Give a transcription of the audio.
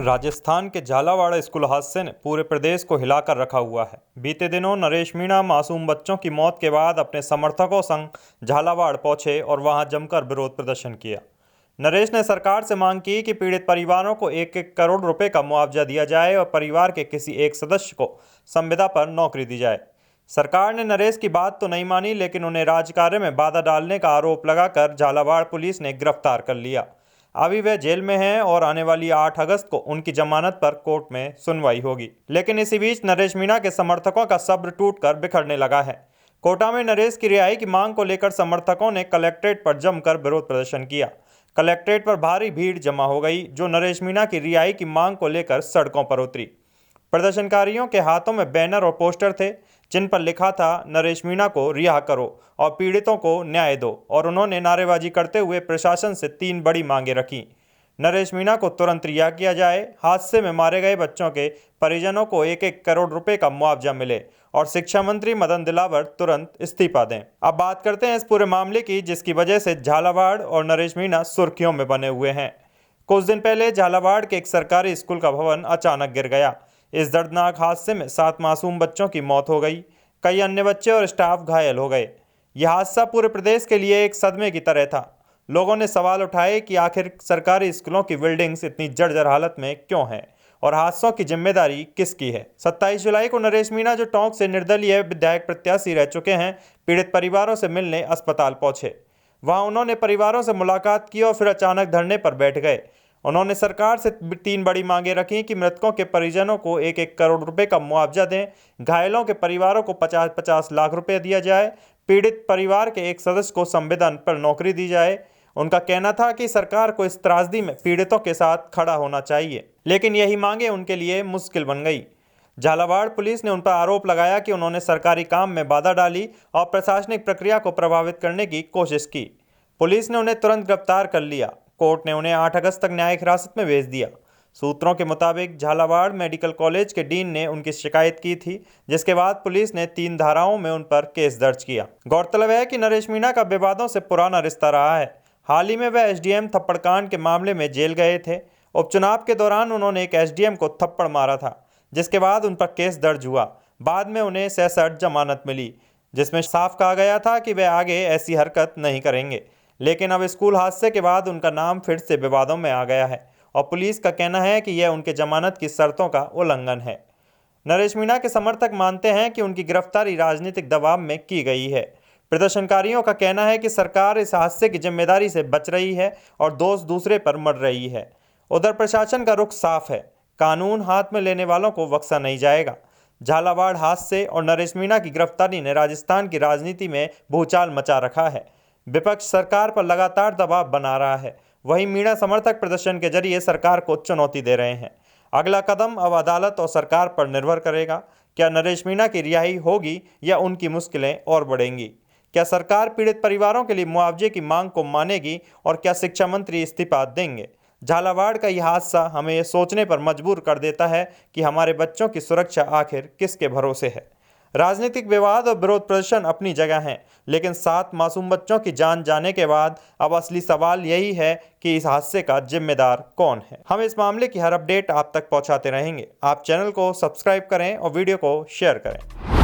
राजस्थान के झालावाड़ स्कूल हादसे ने पूरे प्रदेश को हिलाकर रखा हुआ है। बीते दिनों नरेश मीणा मासूम बच्चों की मौत के बाद अपने समर्थकों संग झालावाड़ पहुंचे और वहां जमकर विरोध प्रदर्शन किया। नरेश ने सरकार से मांग की कि पीड़ित परिवारों को 1-1 करोड़ रुपए का मुआवजा दिया जाए और परिवार के किसी एक सदस्य को संविदा पर नौकरी दी जाए। सरकार ने नरेश की बात तो नहीं मानी, लेकिन उन्हें राजकार्य में बाधा डालने का आरोप लगाकर झालावाड़ पुलिस ने गिरफ्तार कर लिया। अभी वे जेल में हैं और आने वाली 8 अगस्त को उनकी जमानत पर कोर्ट में सुनवाई होगी। लेकिन इसी बीच नरेश मीणा के समर्थकों का सब्र टूटकर बिखरने लगा है। कोटा में नरेश की रिहाई की मांग को लेकर समर्थकों ने कलेक्ट्रेट पर जमकर विरोध प्रदर्शन किया। कलेक्ट्रेट पर भारी भीड़ जमा हो गई, जो नरेश मीणा की रिहाई की मांग को लेकर सड़कों पर उतरी। प्रदर्शनकारियों के हाथों में बैनर और पोस्टर थे, जिन पर लिखा था नरेश मीणा को रिहा करो और पीड़ितों को न्याय दो, और उन्होंने नारेबाजी करते हुए प्रशासन से 3 बड़ी मांगें रखी। नरेश मीणा को तुरंत रिहा किया जाए, हादसे में मारे गए बच्चों के परिजनों को 1-1 करोड़ रुपए का मुआवजा मिले और शिक्षा मंत्री मदन दिलावर तुरंत इस्तीफा दें। अब बात करते हैं इस पूरे मामले की, जिसकी वजह से झालावाड़ और नरेश मीणा सुर्खियों में बने हुए हैं। कुछ दिन पहले झालावाड़ के एक सरकारी स्कूल का भवन अचानक गिर गया। इस दर्दनाक हादसे में 7 मासूम बच्चों की मौत हो गई। कई अन्य बच्चे और स्टाफ घायल हो गए। यह हादसा पूरे प्रदेश के लिए एक सदमे की तरह था। लोगों ने सवाल उठाए कि आखिर सरकारी स्कूलों की बिल्डिंग्स इतनी जर्जर हालत में क्यों हैं और हादसों की जिम्मेदारी किसकी है। 27 जुलाई को नरेश मीणा, जो टोंक से निर्दलीय विधायक प्रत्याशी रह चुके हैं, पीड़ित परिवारों से मिलने अस्पताल पहुंचे। वहां उन्होंने परिवारों से मुलाकात की और फिर अचानक धरने पर बैठ गए। उन्होंने सरकार से 3 बड़ी मांगें रखी कि मृतकों के परिजनों को 1-1 करोड़ रुपए का मुआवजा दें, घायलों के परिवारों को 50-50 लाख रुपए दिया जाए, पीड़ित परिवार के एक सदस्य को संविदा पर नौकरी दी जाए। उनका कहना था कि सरकार को इस त्रासदी में पीड़ितों के साथ खड़ा होना चाहिए, लेकिन यही मांगे उनके लिए मुश्किल बन गई। झालावाड़ पुलिस ने उन पर आरोप लगाया कि उन्होंने सरकारी काम में बाधा डाली और प्रशासनिक प्रक्रिया को प्रभावित करने की कोशिश की। पुलिस ने उन्हें तुरंत गिरफ्तार कर लिया। कोर्ट ने उन्हें 8 अगस्त तक न्यायिक हिरासत में भेज दिया। सूत्रों के मुताबिक झालावाड़ मेडिकल कॉलेज के डीन ने उनकी शिकायत की थी, जिसके बाद पुलिस ने 3 धाराओं में उन पर केस दर्ज किया। गौरतलब है कि नरेश मीणा का विवादों से पुराना रिश्ता रहा है। हाल ही में वह एसडीएम थप्पड़कांड के मामले में जेल गए थे। उपचुनाव के दौरान उन्होंने एक एसडीएम को थप्पड़ मारा था, जिसके बाद उन पर केस दर्ज हुआ। बाद में उन्हें 66 जमानत मिली, जिसमें साफ कहा गया था कि वे आगे ऐसी हरकत नहीं करेंगे। लेकिन अब स्कूल हादसे के बाद उनका नाम फिर से विवादों में आ गया है और पुलिस का कहना है कि यह उनके जमानत की शर्तों का उल्लंघन है। नरेश मीणा के समर्थक मानते हैं कि उनकी गिरफ्तारी राजनीतिक दबाव में की गई है। प्रदर्शनकारियों का कहना है कि सरकार इस हादसे की जिम्मेदारी से बच रही है और दोष दूसरे पर मढ़ रही है। उधर प्रशासन का रुख साफ है, कानून हाथ में लेने वालों को बख्शा नहीं जाएगा। झालावाड़ हादसे और नरेश मीणा की गिरफ्तारी ने राजस्थान की राजनीति में भूचाल मचा रखा है। विपक्ष सरकार पर लगातार दबाव बना रहा है, वहीं मीणा समर्थक प्रदर्शन के जरिए सरकार को चुनौती दे रहे हैं। अगला कदम अब अदालत और सरकार पर निर्भर करेगा। क्या नरेश मीणा की रिहाई होगी या उनकी मुश्किलें और बढ़ेंगी? क्या सरकार पीड़ित परिवारों के लिए मुआवजे की मांग को मानेगी और क्या शिक्षा मंत्री इस्तीफा देंगे? झालावाड़ का यह हादसा हमें ये सोचने पर मजबूर कर देता है कि हमारे बच्चों की सुरक्षा आखिर किसके भरोसे है। राजनीतिक विवाद और विरोध प्रदर्शन अपनी जगह हैं, लेकिन 7 मासूम बच्चों की जान जाने के बाद अब असली सवाल यही है कि इस हादसे का जिम्मेदार कौन है। हम इस मामले की हर अपडेट आप तक पहुंचाते रहेंगे। आप चैनल को सब्सक्राइब करें और वीडियो को शेयर करें।